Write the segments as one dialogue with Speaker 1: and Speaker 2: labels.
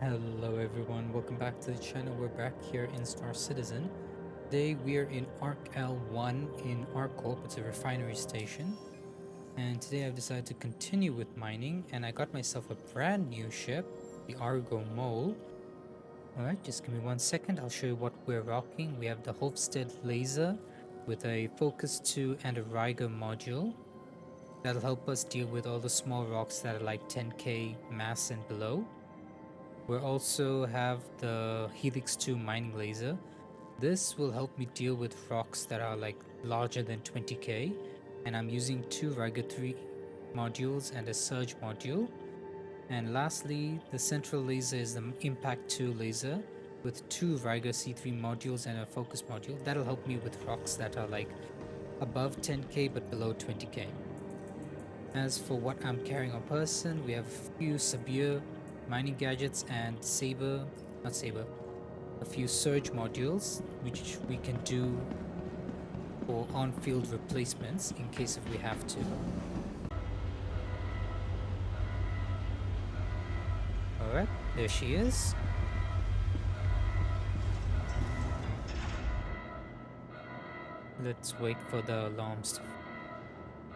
Speaker 1: Hello everyone, welcome back to the channel. We're back here in Star Citizen. Today we are in Arc L1 in Arccorp. It's a refinery station. And today I've decided to continue with mining and I got myself a brand new ship, the Argo Mole. Alright, just give me 1 second. I'll show you what we're rocking. We have the Hofstede laser with a Focus 2 and a Riger module. That'll help us deal with all the small rocks that are like 10k mass and below. We also have the Helix 2 mining laser. This will help me deal with rocks that are like larger than 20k, and I'm using two Riga 3 modules and a Surge module. And lastly, the central laser is the Impact 2 laser with two Riga C3 modules and a focus module. That'll help me with rocks that are like above 10k but below 20k. As for what I'm carrying on person, we have a few Sabir mining gadgets and a few Surge modules, which we can do for on-field replacements in case if we have to. Alright, there she is. Let's wait for the alarms to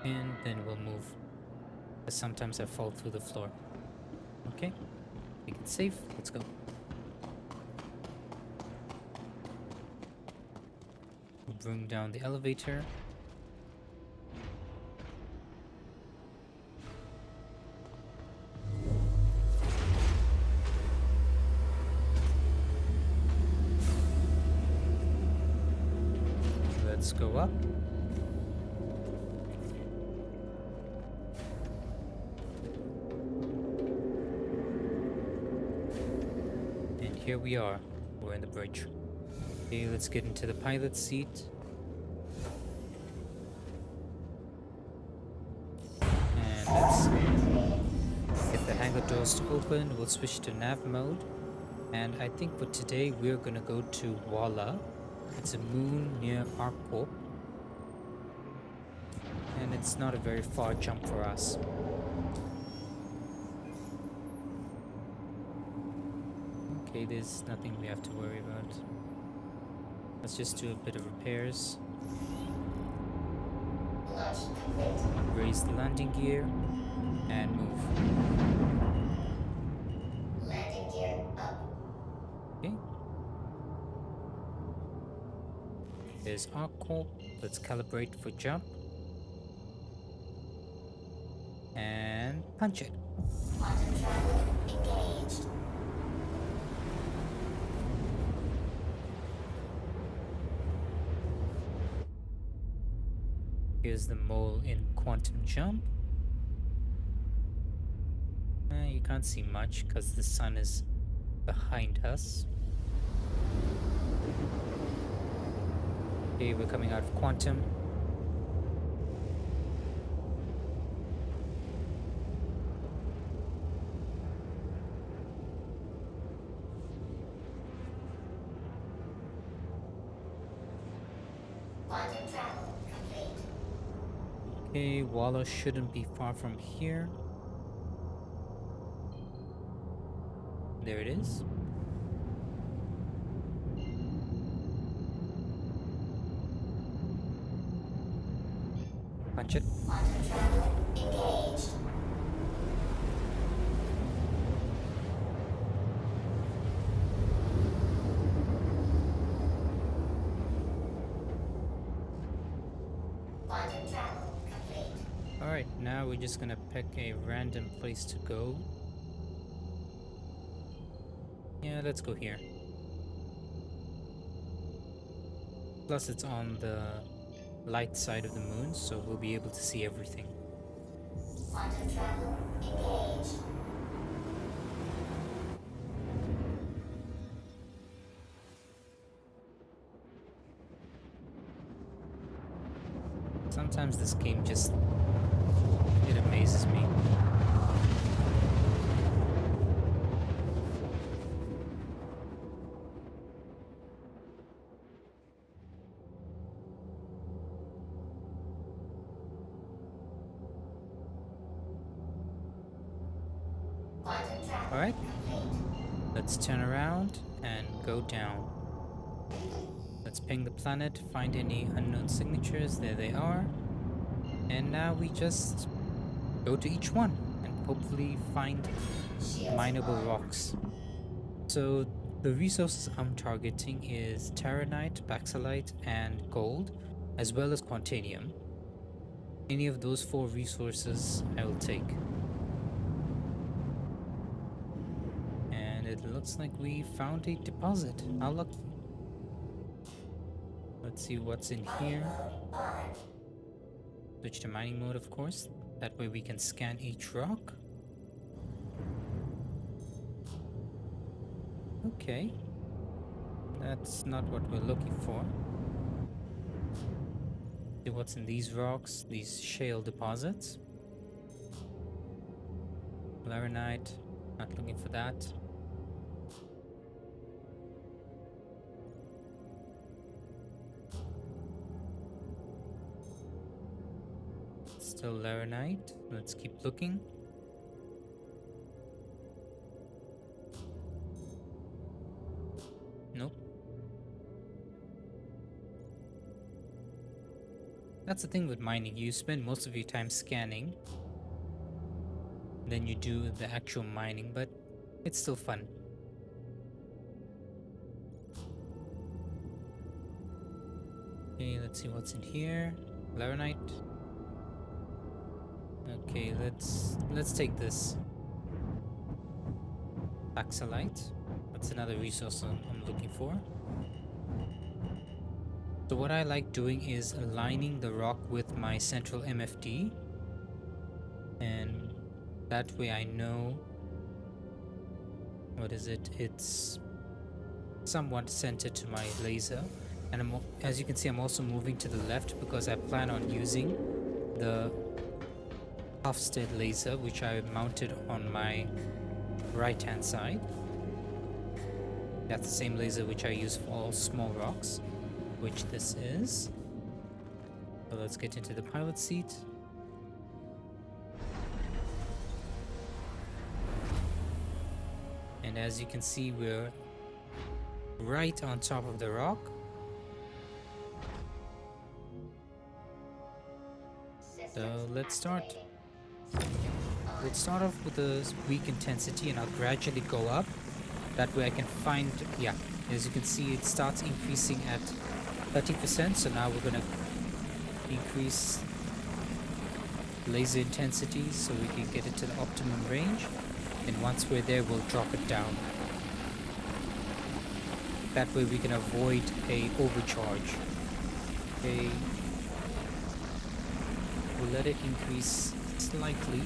Speaker 1: and then we'll move. Sometimes I fall through the floor. Okay, make it safe, let's go. Bring down the elevator. Let's go up. And here we are. We're in the bridge. Okay, let's get into the pilot seat. And let's get the hangar doors to open. We'll switch to nav mode. And I think for today we're gonna go to Walla. It's a moon near Arccorp. And it's not a very far jump for us. Okay, there's nothing we have to worry about. Let's just do a bit of repairs. Raise the landing gear and move.
Speaker 2: Landing gear up.
Speaker 1: Okay. There's Arccorp. Let's calibrate for jump. And punch it.
Speaker 2: Quantum travel engaged.
Speaker 1: Here's the mole in quantum jump. You can't see much because the sun is behind us. Okay, we're coming out of quantum.
Speaker 2: Quantum travel complete.
Speaker 1: Okay, Walla shouldn't be far from here. There it is. Punch it.
Speaker 2: Quantum travel engaged. Quantum travel complete.
Speaker 1: Alright, now we're just gonna pick a random place to go. Yeah, let's go here. Plus it's on the light side of the moon, so we'll be able to see everything.
Speaker 2: Quantum travel engaged.
Speaker 1: Sometimes this game just... it amazes me.
Speaker 2: Quantum travel
Speaker 1: Alright,
Speaker 2: complete.
Speaker 1: Let's turn around and go down. Let's ping the planet, find any unknown signatures. There they are. And now we just go to each one and hopefully find
Speaker 2: Shields
Speaker 1: mineable
Speaker 2: on.
Speaker 1: rocks. So the resources I'm targeting is terranite, baxalite, and gold, as well as quantanium. Any of those 4 resources I will take. And it looks like we found a deposit. How lucky. Let's see what's in here. Switch to mining mode, of course. That way we can scan each rock. Okay. That's not what we're looking for. See what's in these rocks, these shale deposits. Laranite, not looking for that. Still Laranite. Let's keep looking. Nope. That's the thing with mining. You spend most of your time scanning, then you do the actual mining, but it's still fun. Okay, let's see what's in here. Laranite. Okay, let's take this. Baxalite. That's another resource I'm looking for. So what I like doing is aligning the rock with my central MFD, and that way I know what is it. It's somewhat centered to my laser, and as you can see, I'm also moving to the left because I plan on using the Hofstede laser, which I mounted on my right hand side. That's the same laser which I use for all small rocks, which this is. So let's get into the pilot seat. And as you can see, we're right on top of the rock. So let's start. We'll start off with a weak intensity and I'll gradually go up. That way I can find, yeah, as you can see, it starts increasing at 30%. So now we're gonna increase laser intensity so we can get it to the optimum range. And once we're there, we'll drop it down. That way we can avoid a overcharge. Okay. We'll let it increase slightly.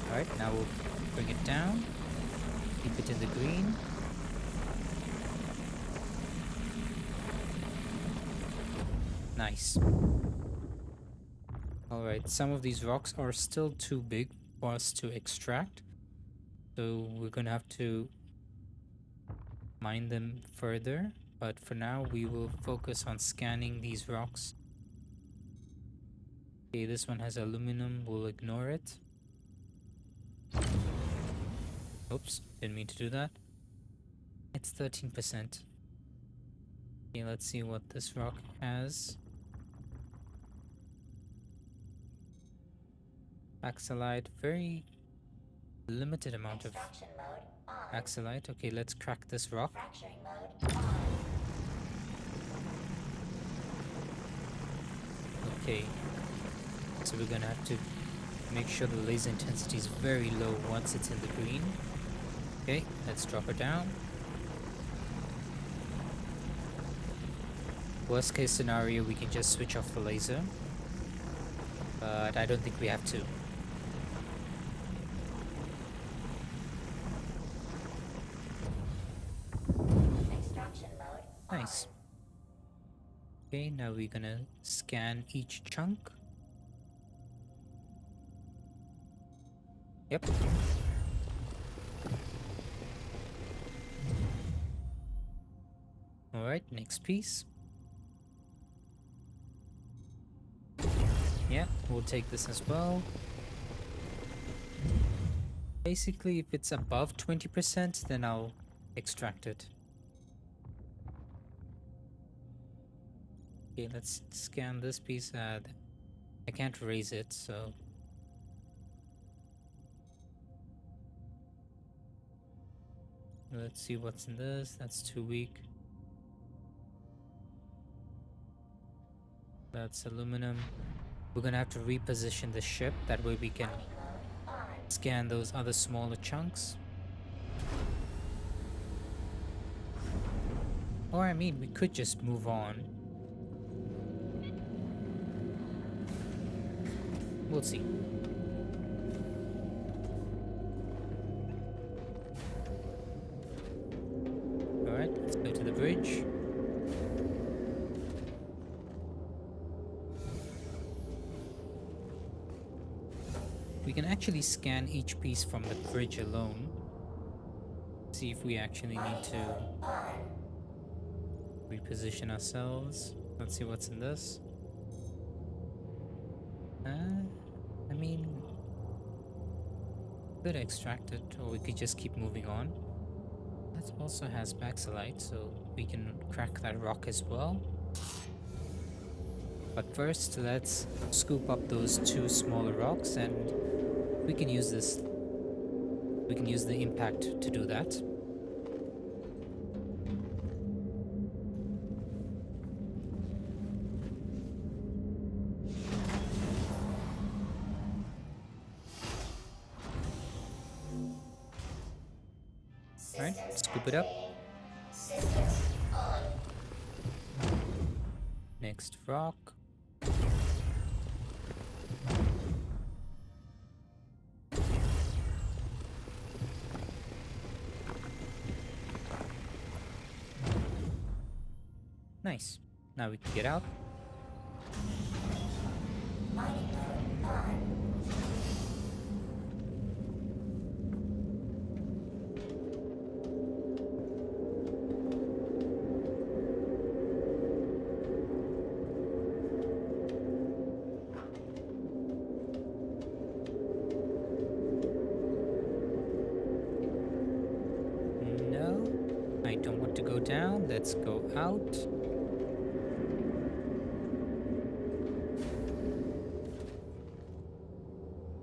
Speaker 1: Alright, now we'll bring it down. Keep it in the green. Nice. Alright, some of these rocks are still too big for us to extract. So we're gonna have to mine them further. But for now, we will focus on scanning these rocks. Okay, this one has aluminum. We'll ignore it. Oops, didn't mean to do that. It's 13%. Okay, let's see what this rock has. Baxalite, very limited amount of baxalite. Okay, let's crack this rock. Okay, so we're gonna have to make sure the laser intensity is very low once it's in the green. Okay, let's drop it down. Worst case scenario, we can just switch off the laser, but I don't think we have to. Nice. Okay, now we're gonna scan each chunk. Yep. Alright, next piece. Yeah, we'll take this as well. Basically, if it's above 20%, then I'll extract it. Okay, let's scan this piece. I can't raise it, so... Let's see what's in this. That's too weak. That's aluminum. We're gonna have to reposition the ship. That way we can scan those other smaller chunks. Or I mean, we could just move on. We'll see. Alright, let's go to the bridge. We can actually scan each piece from the bridge alone. See if we actually need to reposition ourselves. Let's see what's in this. I mean, could extract it, or we could just keep moving on. That also has baxilite, so we can crack that rock as well. But first, let's scoop up those two smaller rocks, and we can use this. We can use the impact to do that. Alright, scoop it up.
Speaker 2: Systems on.
Speaker 1: Next rock. Nice. Now we can get out.
Speaker 2: Mining mode on.
Speaker 1: No, I don't want to go down. Let's go out.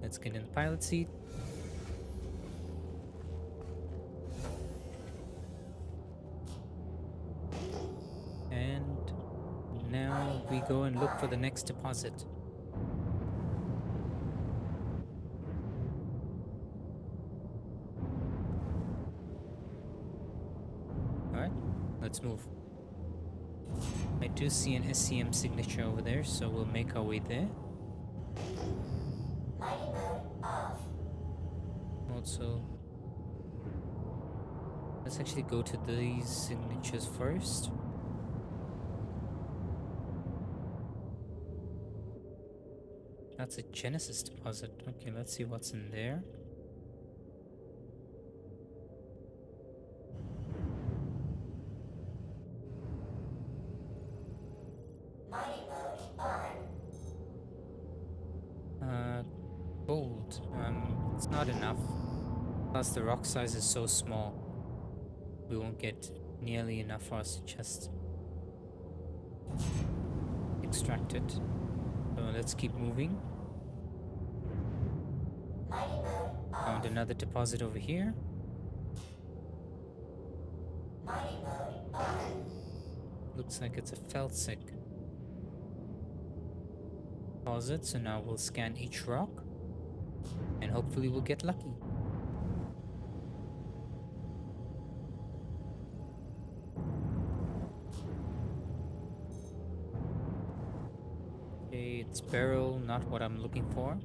Speaker 1: Let's get in the pilot seat. And now we go and look for the next deposit. Alright, let's move. I do see an SCM signature over there, so we'll make our way there.
Speaker 2: Mining mode off.
Speaker 1: Also, let's actually go to these signatures first. That's a Genesis deposit. Okay, let's see what's in there.
Speaker 2: Mining mode on.
Speaker 1: Gold. It's not enough. Plus the rock size is so small. We won't get nearly enough for us to just extract it. So let's keep moving.
Speaker 2: Mining mode off.
Speaker 1: Found another deposit over here.
Speaker 2: Mining mode on.
Speaker 1: Looks like it's a felsic deposit, so now we'll scan each rock and hopefully we'll get lucky. Okay, it's beryl, not what I'm looking for.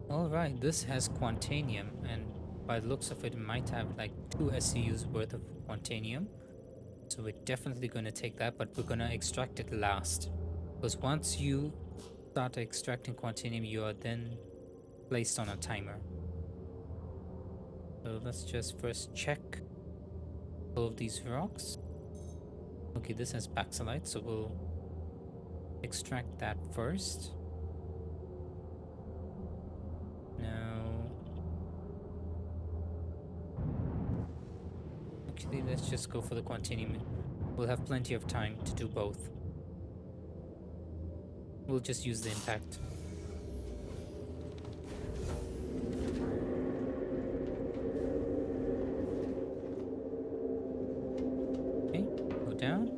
Speaker 1: Alright, this has quantanium, and by the looks of it, it might have like 2 SCUs worth of quantanium. So we're definitely going to take that, but we're going to extract it last. Because once you start extracting quantanium, you are then placed on a timer. So let's just first check all of these rocks. Okay, this has baxilite, so we'll Extract that first. Now, actually, let's just go for the quantinium. We'll have plenty of time to do both. We'll just use the impact. Okay, go down.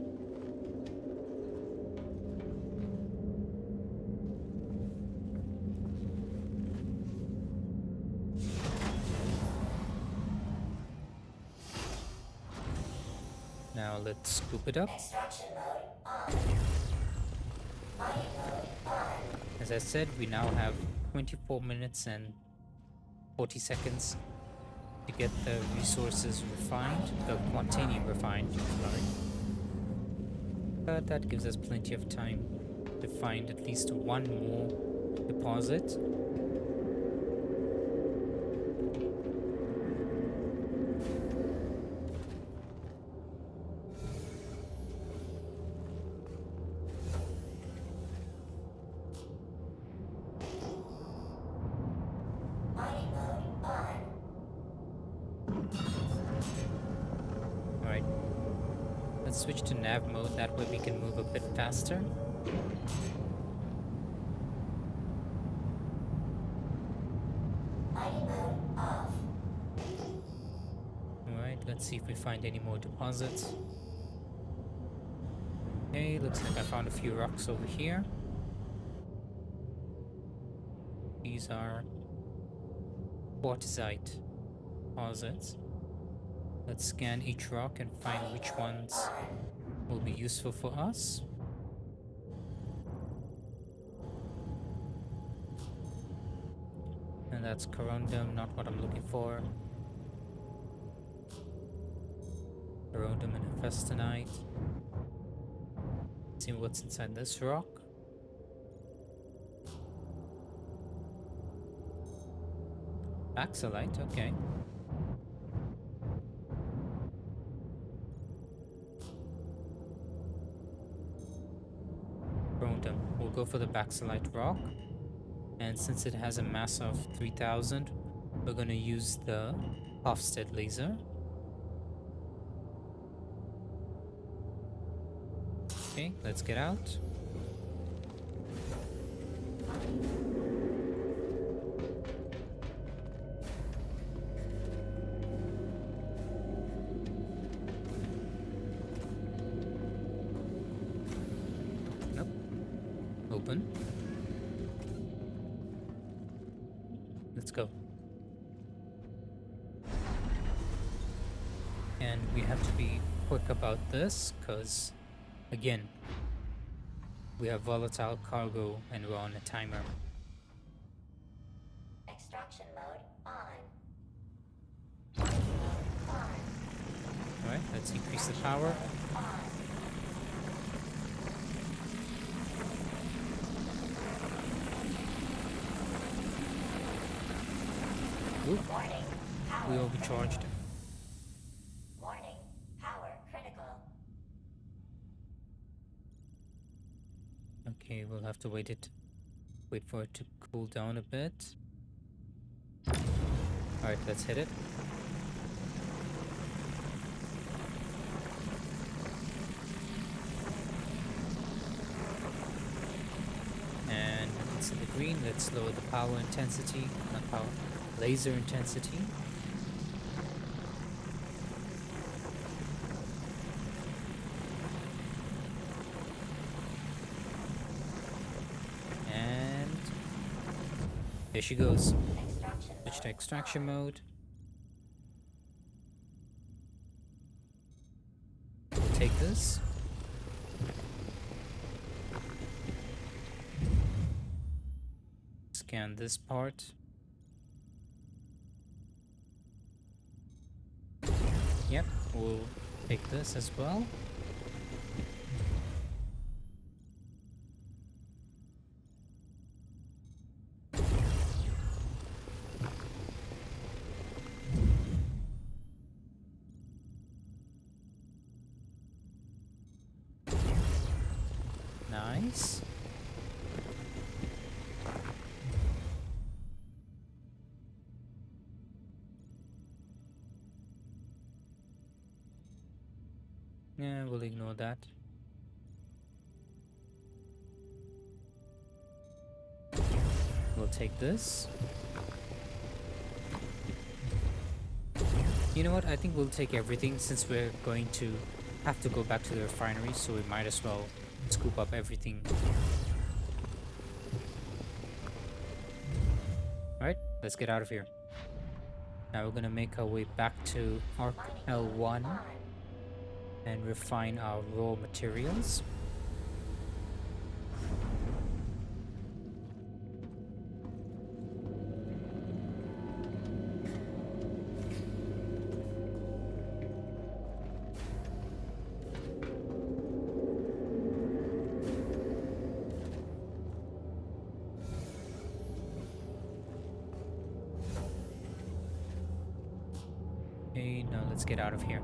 Speaker 1: Now let's scoop it up.
Speaker 2: Extraction mode on. Mining mode on.
Speaker 1: As I said, we now have 24 minutes and 40 seconds to get the resources refined, the quantinium refined, sorry. But that gives us plenty of time to find at least one more deposit.
Speaker 2: Mining mode on.
Speaker 1: Alright. Let's switch to nav mode, that way we can move a bit faster.
Speaker 2: Mining mode off.
Speaker 1: Alright, let's see if we find any more deposits. Okay, looks like I found a few rocks over here. These are quartzite deposits. Let's scan each rock and find which ones will be useful for us. And that's corundum, not what I'm looking for. Corundum and hephaestonite. See what's inside this rock. Baxolite, okay. Corundum. We'll go for the Baxolite rock. And since it has a mass of 3000, we're going to use the Hofstede laser. Okay, let's get out. Nope. Open. Let's go. And we have to be quick about this, because again, we have volatile cargo and we're on a timer.
Speaker 2: Extraction mode on. Mining mode on.
Speaker 1: Alright, let's increase the power.
Speaker 2: On.
Speaker 1: Oop,
Speaker 2: Warning.
Speaker 1: we
Speaker 2: Power
Speaker 1: overcharged.
Speaker 2: Warning. Power critical.
Speaker 1: Okay, we'll have to wait for it to cool down a bit. Alright, let's hit it. And it's in the green. Let's lower the power intensity, not power, laser intensity. And there she goes.
Speaker 2: Extraction
Speaker 1: Switch
Speaker 2: mode
Speaker 1: to extraction mode. We'll take this. Scan this part. Yep, we'll take this as well. Nice. Yeah, we'll ignore that. We'll take this. You know what? I think we'll take everything since we're going to have to go back to the refinery, so we might as well scoop up everything. Alright, let's get out of here. Now we're gonna make our way back to Arc L1 and refine our raw materials. Okay, now let's get out of here.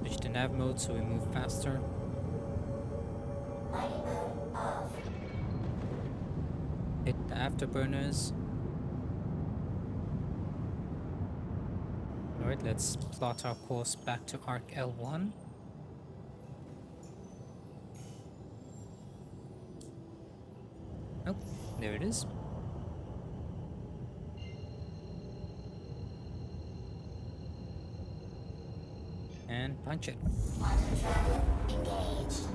Speaker 1: Switch to nav mode so we move faster.
Speaker 2: Mining mode off.
Speaker 1: Hit the afterburners. Alright, let's plot our course back to Arc L1. Oh, there it is. And punch it.
Speaker 2: Quantum travel engaged.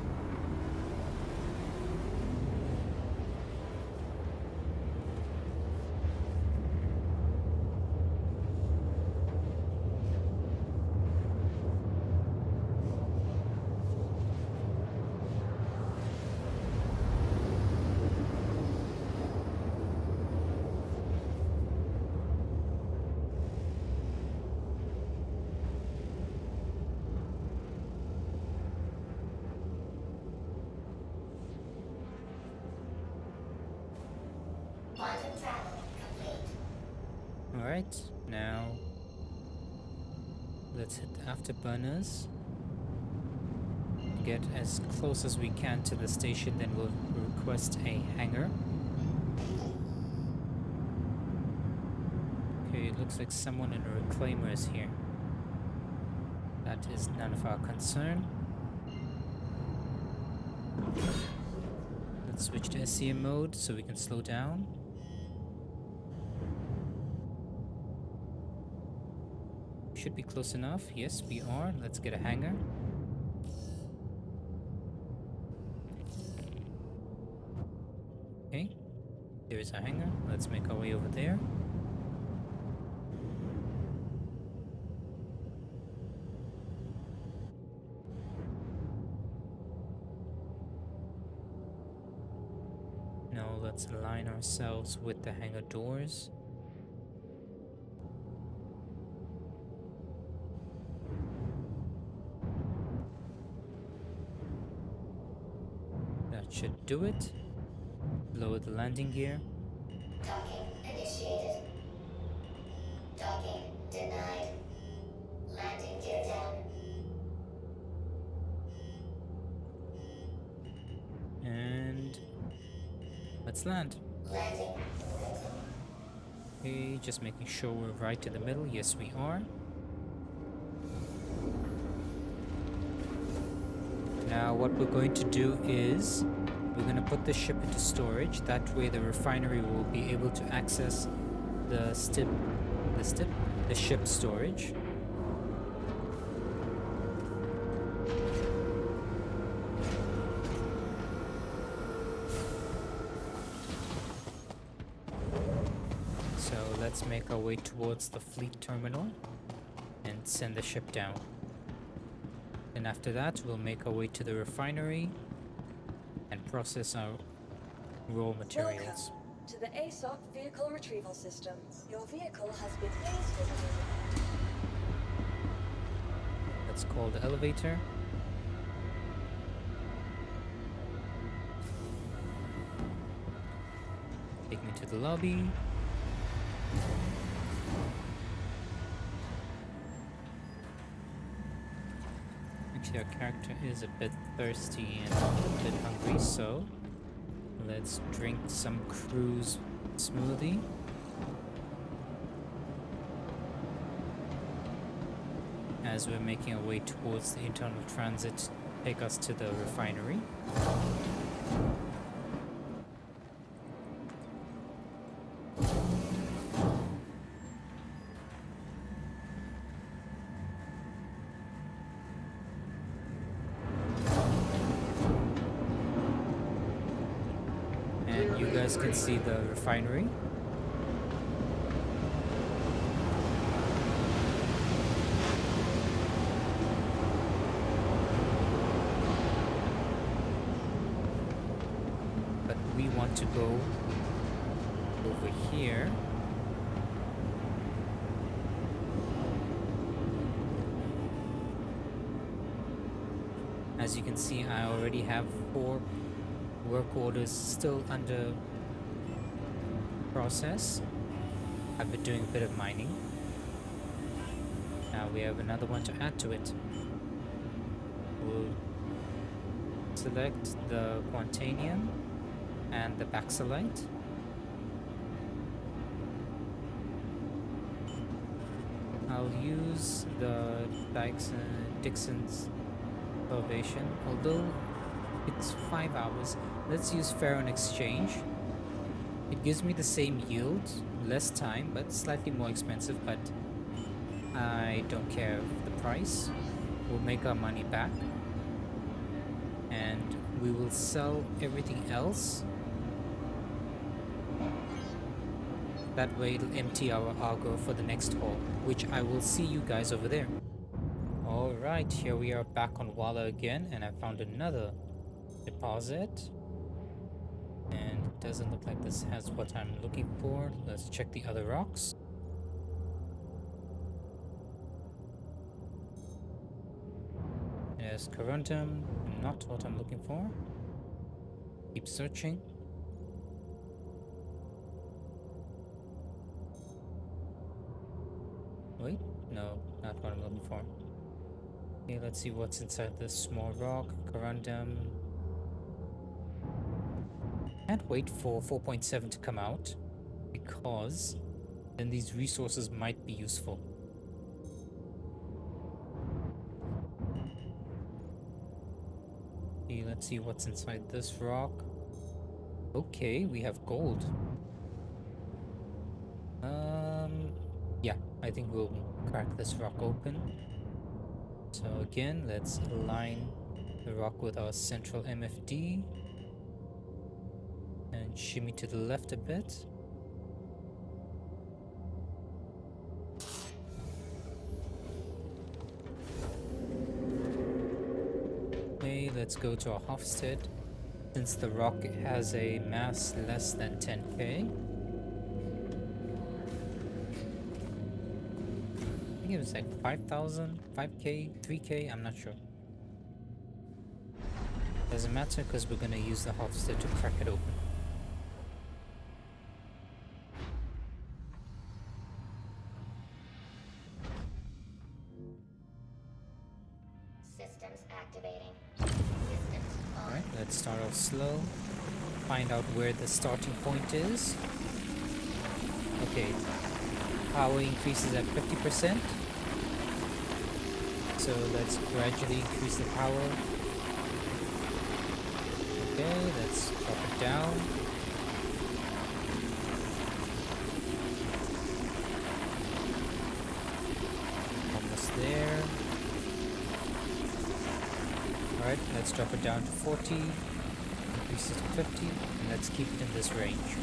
Speaker 2: Quantum travel complete.
Speaker 1: Alright, now let's hit the afterburners. Get as close as we can to the station, then we'll request a hangar. Okay, it looks like someone in a reclaimer is here. That is none of our concern. Let's switch to SCM mode so we can slow down. Should be close enough. Yes, we are. Let's get a hangar. Okay, there is a hangar. Let's make our way over there. Now let's align ourselves with the hangar doors. That should do it. Lower the landing gear.
Speaker 2: Docking initiated. Docking denied. Landing gear down.
Speaker 1: And let's land.
Speaker 2: Landing.
Speaker 1: Okay, just making sure we're right in the middle. Yes, we are. Now what we're going to do is we're going to put the ship into storage. That way the refinery will be able to access the ship storage. So let's make our way towards the fleet terminal and send the ship down. And after that, we'll make our way to the refinery and process our raw materials.
Speaker 3: Welcome to the ASOC Vehicle Retrieval System. Your vehicle has been raised for delivery.
Speaker 1: Let's call the elevator. Take me to the lobby. Actually, our character is a bit thirsty and a bit hungry, so let's drink some cruise smoothie. as we're making our way towards the internal transit to take us to the refinery. And you guys can see the refinery. But we want to go over here. As you can see, I already have 4 work orders still under process. I've been doing a bit of mining. Now we have another one to add to it. We'll select the Quantanium and the Baxolite. I'll use the Dixon's Salvation, although it's 5 hours. Let's use Pharaon Exchange. It gives me the same yield, less time, but slightly more expensive, but I don't care the price. We'll make our money back. And we will sell everything else. That way it'll empty our Argo for the next haul, which I will see you guys over there. Alright, here we are back on Walla again, and I found another deposit. And it doesn't look like this has what I'm looking for. Let's check the other rocks. There's Corundum, not what I'm looking for. Keep searching. Wait, no, not what I'm looking for. Okay, let's see what's inside this small rock. Corundum. Can't wait for 4.7 to come out, because then these resources might be useful. Okay, let's see what's inside this rock. Okay, we have gold. Yeah, I think we'll crack this rock open. So again, let's align the rock with our central MFD and shimmy to the left a bit. Okay, let's go to our Hofstede. Since the rock has a mass less than 10k, I think it was like 5,000, 5k, 3k, I'm not sure. Doesn't matter because we're gonna use the Hofstede to crack it open.
Speaker 2: Systems activating. Systems on.
Speaker 1: Alright, let's start off slow. Find out where the starting point is. Okay, power increases at 50%. So let's gradually increase the power. Okay, let's drop it down. Almost there. Alright, let's drop it down to 40. Increase it to 50. And let's keep it in this range.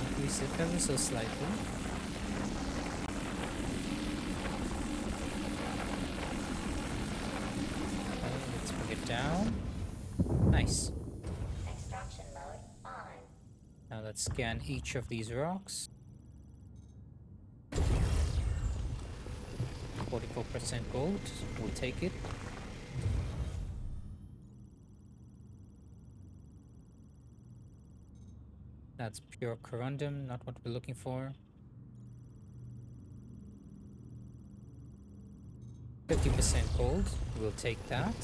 Speaker 1: Increase it ever so slightly. Let's bring it down. Nice.
Speaker 2: Extraction mode on.
Speaker 1: Now let's scan each of these rocks. 44% gold. We'll take it. That's pure corundum, not what we're looking for. 50% gold, we'll take that.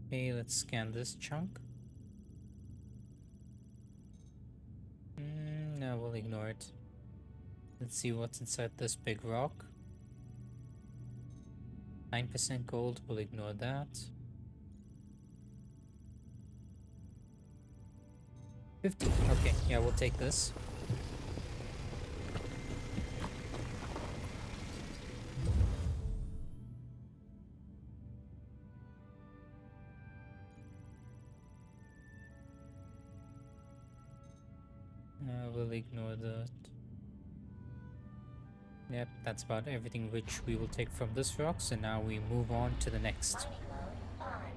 Speaker 1: Okay, let's scan this chunk. we'll ignore it. Let's see what's inside this big rock. 9% gold, we'll ignore that. 50. Okay, yeah, we'll take this. We'll ignore that. Yep, that's about everything which we will take from this rock. So now we move on to the next.
Speaker 2: Mining mode on.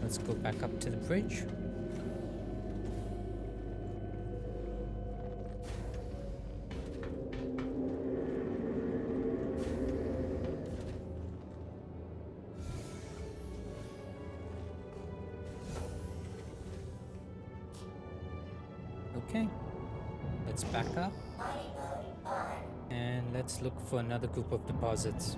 Speaker 1: Let's go back up to the bridge. Okay, let's back up
Speaker 2: Mining mode on.
Speaker 1: and let's look for another group of deposits.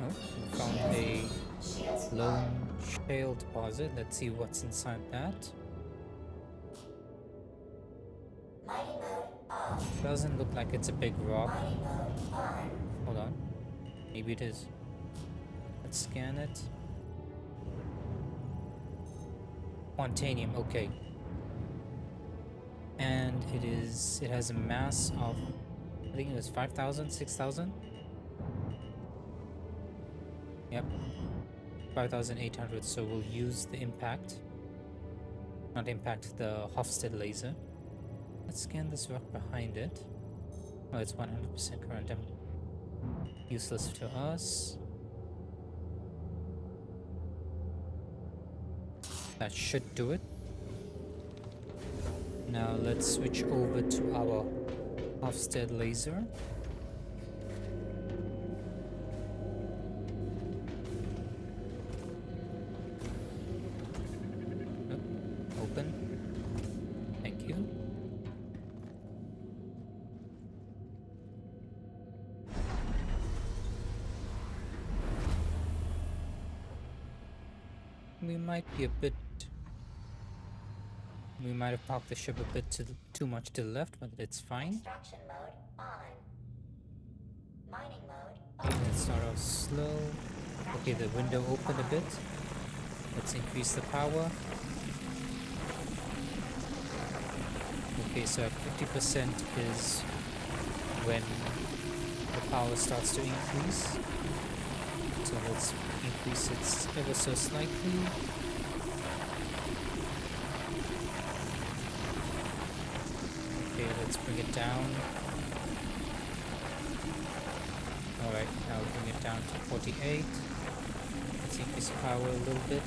Speaker 1: Oh, we found a
Speaker 2: Shields
Speaker 1: lone shale deposit. Let's see what's inside that.
Speaker 2: Mining mode off.
Speaker 1: Doesn't look like it's a big rock.
Speaker 2: Mining mode on.
Speaker 1: Hold on, maybe it is. Let's scan it. Quantanium, okay. And it has a mass of, I think it was 5,000, 6,000. Yep, 5,800. So we'll use the impact, not impact, the Hofstede laser. Let's scan this rock behind it. Oh, it's 100% current. Useless to us. That should do it. Now let's switch over to our Hofstede laser. Oh, open. Thank you. We might have parked the ship a bit too much to the left, but it's fine.
Speaker 2: Extraction mode on. Mining mode
Speaker 1: Okay, let's start off slow. Okay, the window opened a bit. Let's increase the power. Okay, so at 50% is when the power starts to increase. So let's increase it ever so slightly. Okay, let's bring it down. Alright, now bring it down to 48. Let's increase the power a little bit.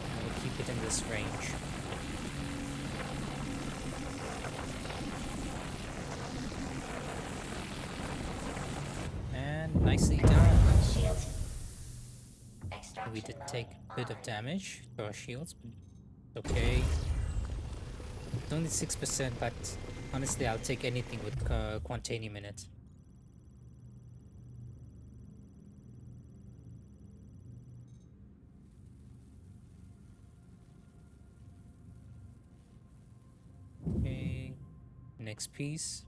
Speaker 1: And we'll keep it in this range. And nicely done.
Speaker 2: shields. Extraction
Speaker 1: We did
Speaker 2: mode
Speaker 1: take a bit of
Speaker 2: on.
Speaker 1: damage to our shields, but it's okay. It's only 6%, but honestly, I'll take anything with Quantanium in it. Okay, next piece.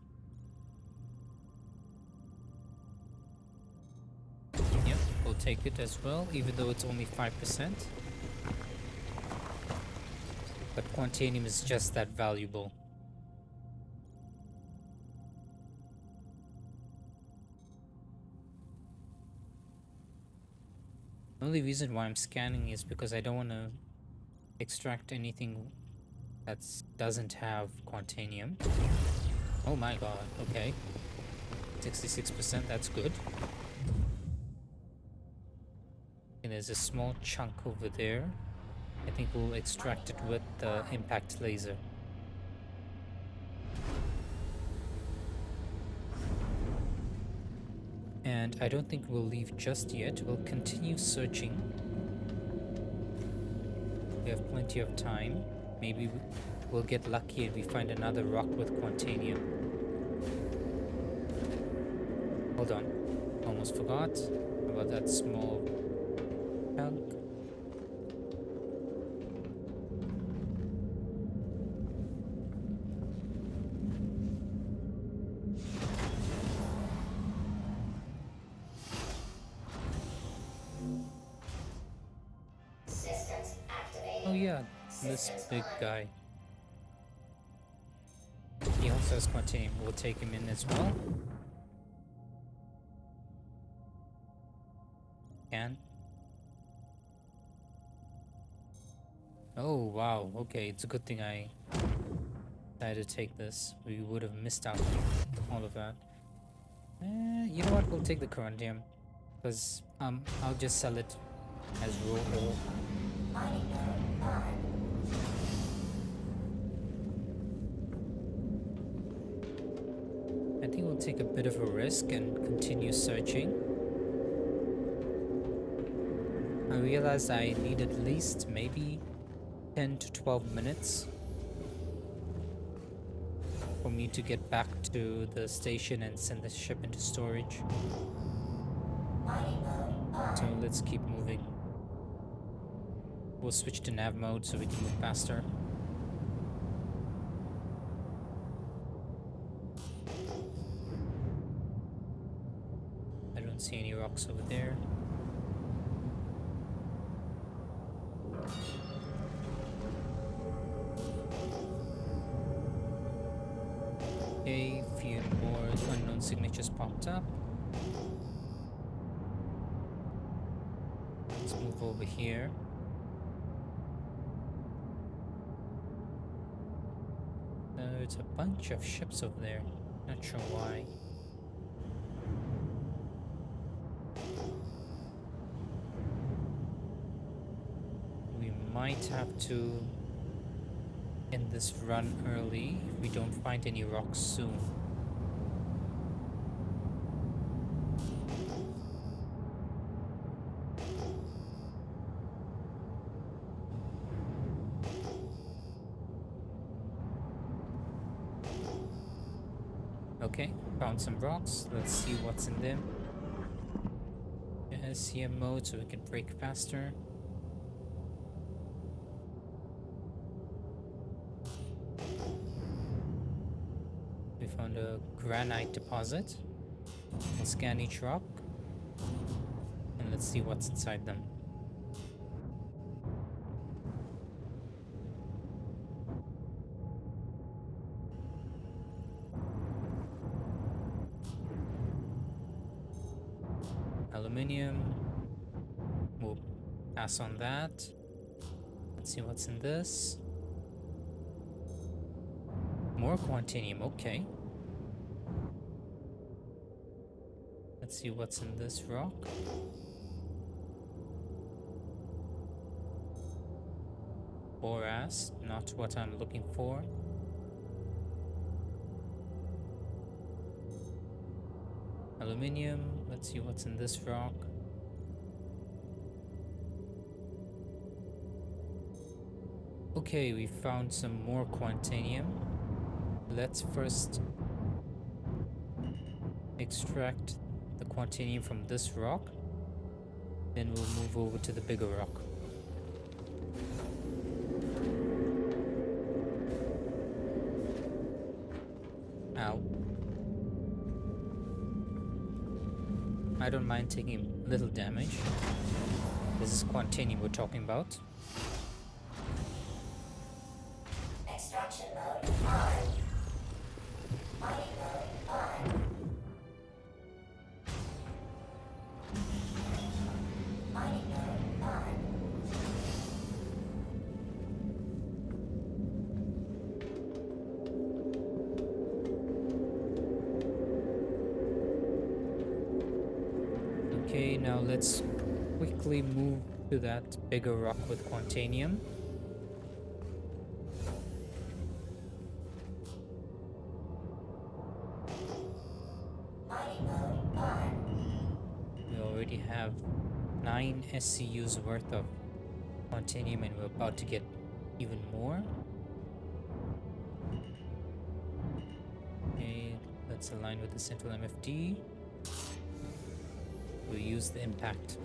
Speaker 1: Yep, we'll take it as well, even though it's only 5%. But Quantanium is just that valuable. The only reason why I'm scanning is because I don't want to extract anything that doesn't have Quantanium. Oh my god, okay. 66%, that's good. And there's a small chunk over there. I think we'll extract it with the impact laser. And I don't think we'll leave just yet. We'll continue searching. We have plenty of time. Maybe we'll get lucky and we find another rock with quantanium. Hold on. Almost forgot about that small chunk.
Speaker 2: Systems activated.
Speaker 1: Oh yeah, this big guy. He also has quantanium. We'll take him in as well. Can. Oh wow, okay, it's a good thing I decided to take this. We would have missed out on all of that. You know what, we'll take the quantanium. Because I'll just sell it as raw ore.
Speaker 2: Mining node on.
Speaker 1: I think we'll take a bit of a risk and continue searching. I realized I need at least maybe 10 to 12 minutes for me to get back to the station and send the ship into storage.
Speaker 2: Mining mode on.
Speaker 1: So let's keep moving. We'll switch to nav mode so we can move faster. I don't see any rocks over there. Okay, a few more unknown signatures popped up. Let's move over here. There's a bunch of ships over there. Not sure why. We might have to end this run early if we don't find any rocks soon. Okay, found some rocks. Let's see what's in them. SCM mode so we can break faster. We found a granite deposit. We'll scan each rock and let's see what's inside them. Aluminium. We'll pass on that. Let's see what's in this. More quantanium, okay. Let's see what's in this rock. Boras, not what I'm looking for. Aluminium, let's see what's in this rock. Okay, we found some more quantanium. Let's first extract the quantanium from this rock. Then we'll move over to the bigger rock. Ow. I don't mind taking little damage. This is quantanium we're talking about.
Speaker 2: Extraction mode on. Mining mode on. Mining mode on.
Speaker 1: Okay, now let's quickly move to that bigger rock with quantanium.
Speaker 2: Mining mode on.
Speaker 1: We already have 9 SCUs worth of quantanium and we're about to get even more. Let's align with the central MFD. We'll use the impact.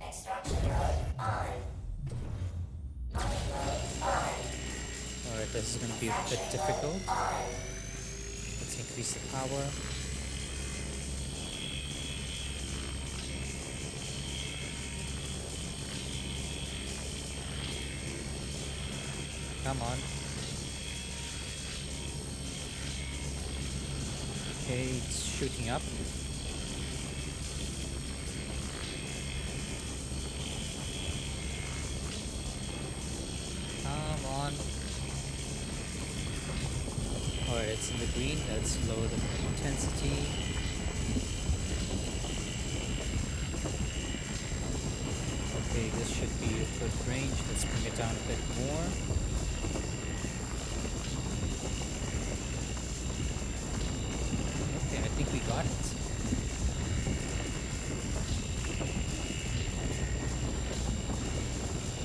Speaker 2: Extraction mode on. Mining mode on.
Speaker 1: Alright, this is going to be a bit difficult. Let's increase the power. Come on. Okay, it's shooting up. Come on. Alright, it's in the green. Let's lower the intensity. Okay, this should be a good range. Let's bring it down a bit more. Okay, I think we got it.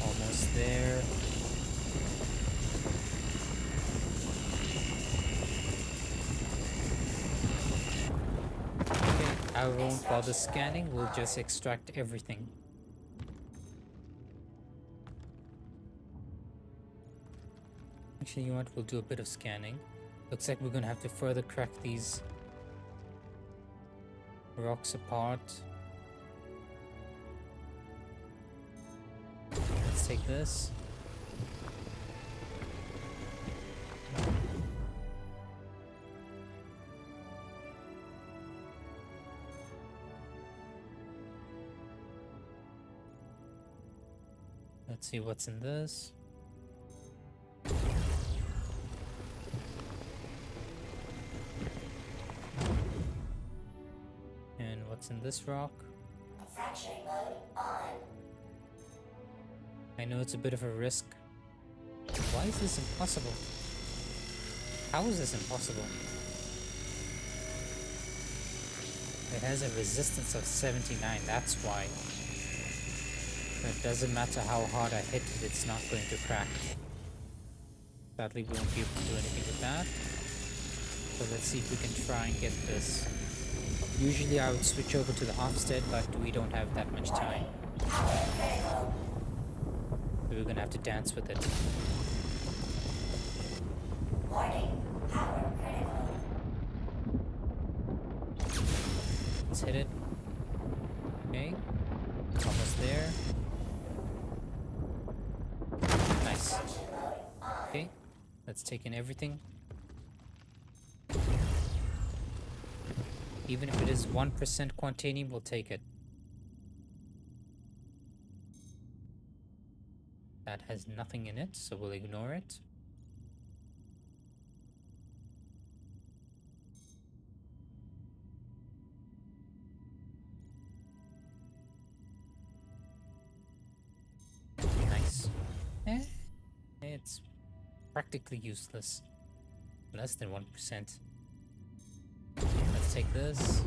Speaker 1: Almost there. Okay, I won't bother scanning. We'll just extract everything. Actually, you know what? We'll do a bit of scanning. Looks like we're gonna have to further crack these rocks apart. Let's take this. Let's see what's in this. And what's in this rock?
Speaker 2: Fracturing mode on.
Speaker 1: I know it's a bit of a risk. Why is this impossible? How is this impossible? It has a resistance of 79, that's why. It doesn't matter how hard I hit it, it's not going to crack. Sadly, we won't be able to do anything with that. So let's see if we can try and get this. Usually I would switch over to the Hofstede, but we don't have that much time. So we're gonna have to dance with it.
Speaker 2: Warning. Power critical.
Speaker 1: Let's hit it. Okay. Almost there. Nice.
Speaker 2: Extraction mode on.
Speaker 1: Okay. Let's take in everything. Even if it is 1% quantanium, we'll take it. That has nothing in it, so we'll ignore it. Nice. It's practically useless. Less than 1%. Let's take this.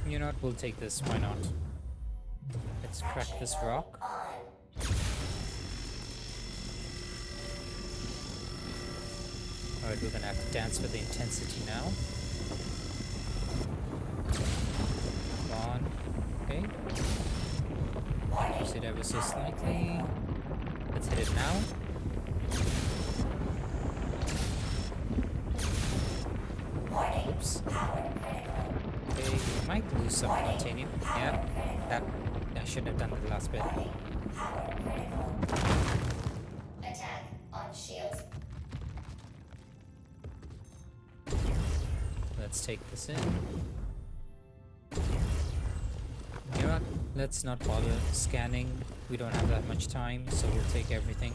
Speaker 1: You know what? We'll take this. Why not? Let's crack this rock. Alright, we're gonna have to dance with the intensity now. Come on. Okay. Use it ever so slightly. Let's hit it now. Oops. Okay, we might lose some quantanium. Yeah, that I shouldn't have done the last bit.
Speaker 2: Attack on shields.
Speaker 1: Let's take this in. You know what? Let's not bother scanning. We don't have that much time, so we'll take everything.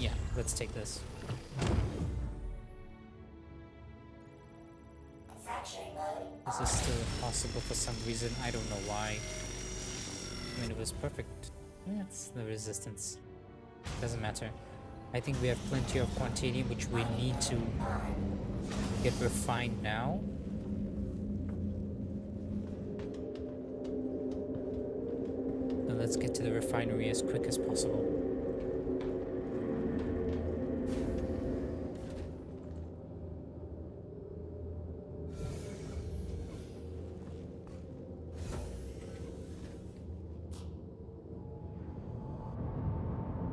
Speaker 1: Yeah, let's take this.
Speaker 2: Manufacturing mode
Speaker 1: This is still impossible for some reason. I don't know why. I mean, it was perfect. Yeah, it's the resistance. Doesn't matter. I think we have plenty of quantanium, which we need to get refined now. So let's get to the refinery as quick as possible.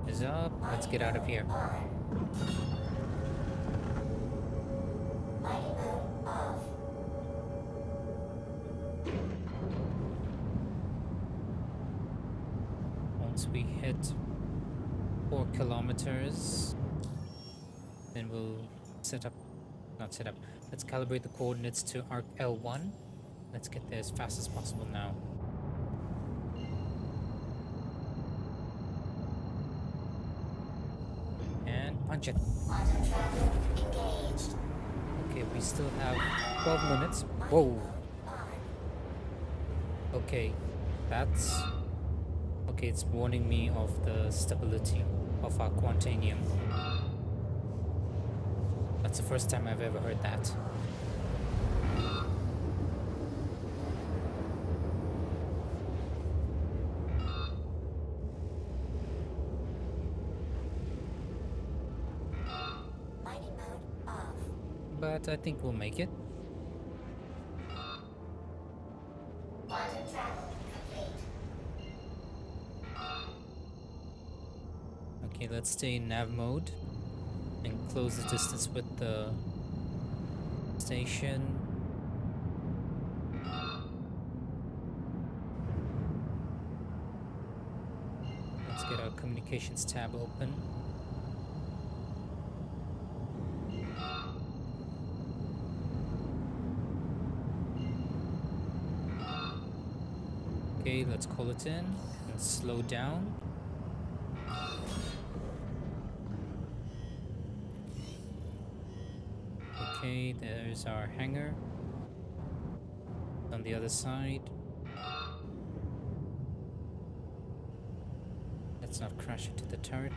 Speaker 1: Is up. Let's get out of here.
Speaker 2: mining mode off.
Speaker 1: Once we hit 4 kilometers, then we'll let's calibrate the coordinates to Arc L1. Let's get there as fast as possible now. And punch it.
Speaker 2: Quantum travel engaged.
Speaker 1: Okay, we still have 12 minutes. Whoa. Okay, that's... Okay, it's warning me of the stability of our quantanium. That's the first time I've ever heard that.
Speaker 2: Mining mode off.
Speaker 1: But I think we'll make it.
Speaker 2: Quantum travel complete.
Speaker 1: Okay, let's stay in nav mode and close the distance with the station. Let's get our communications tab open. Okay, let's call it in and slow down. Okay, there's our hangar. On the other side. Let's not crash into the turret.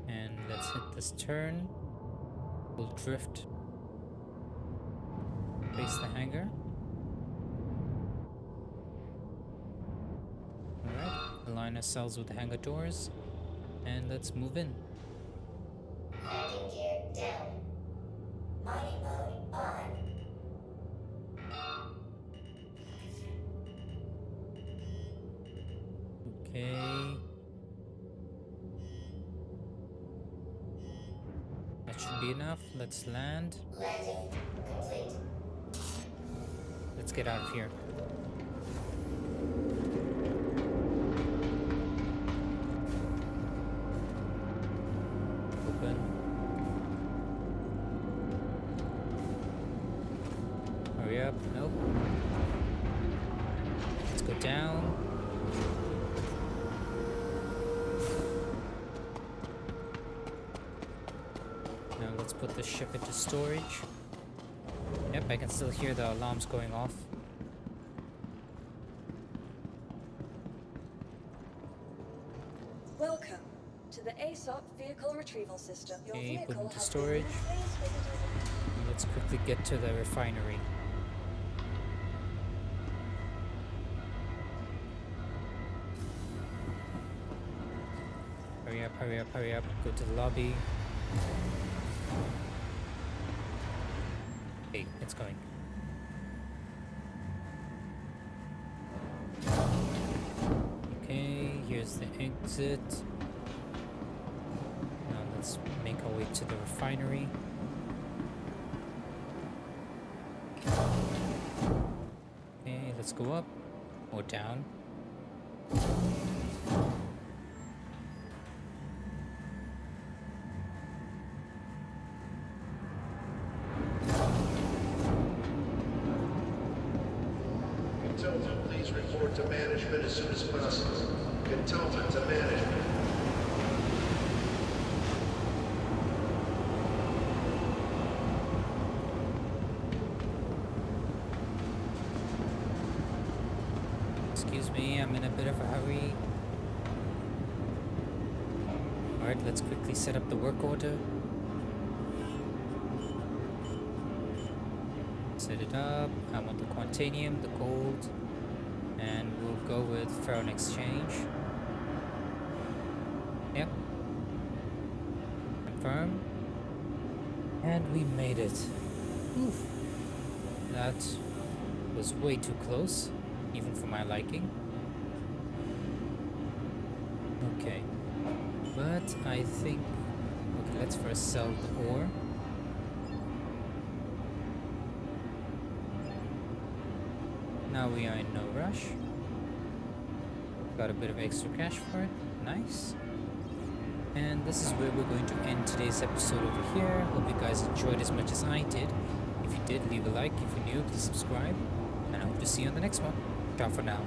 Speaker 1: And let's hit this turn. We'll drift. Face the hangar. Alright, align ourselves with the hangar doors. And let's move in.
Speaker 2: Landing gear down. Mining mode on.
Speaker 1: Okay. That should be enough. Let's land.
Speaker 2: Landing complete.
Speaker 1: Let's get out of here. Open. Hurry up. Nope. Let's go down. Now let's put the ship into storage. Yep, I can still hear the alarms going off.
Speaker 3: Welcome to the ASOP vehicle retrieval system. Your
Speaker 1: Okay, put
Speaker 3: vehicle
Speaker 1: into
Speaker 3: has
Speaker 1: storage.
Speaker 3: been phase visited.
Speaker 1: And let's quickly get to the refinery. Hurry up, hurry up, hurry up. Go to the lobby. Hey, it's going. Okay, here's the exit. Now let's make our way to the refinery. Okay, let's go up or down.
Speaker 4: Total, please report to management as soon as possible. Consultant to management.
Speaker 1: Excuse me, I'm in a bit of a hurry. Alright, let's quickly set up the work order. Set it up. I want the quantanium, the gold, and we'll go with Ferron Exchange. Yep. Confirm. And we made it. Oof. That was way too close, even for my liking. Okay. But I think... Okay, let's first sell the ore. Now we are in no rush. Got a bit of extra cash for it. Nice. And this is where we're going to end today's episode over here. Hope you guys enjoyed as much as I did. If you did, leave a like. If you're new, please subscribe. And I hope to see you on the next one. Ciao for now.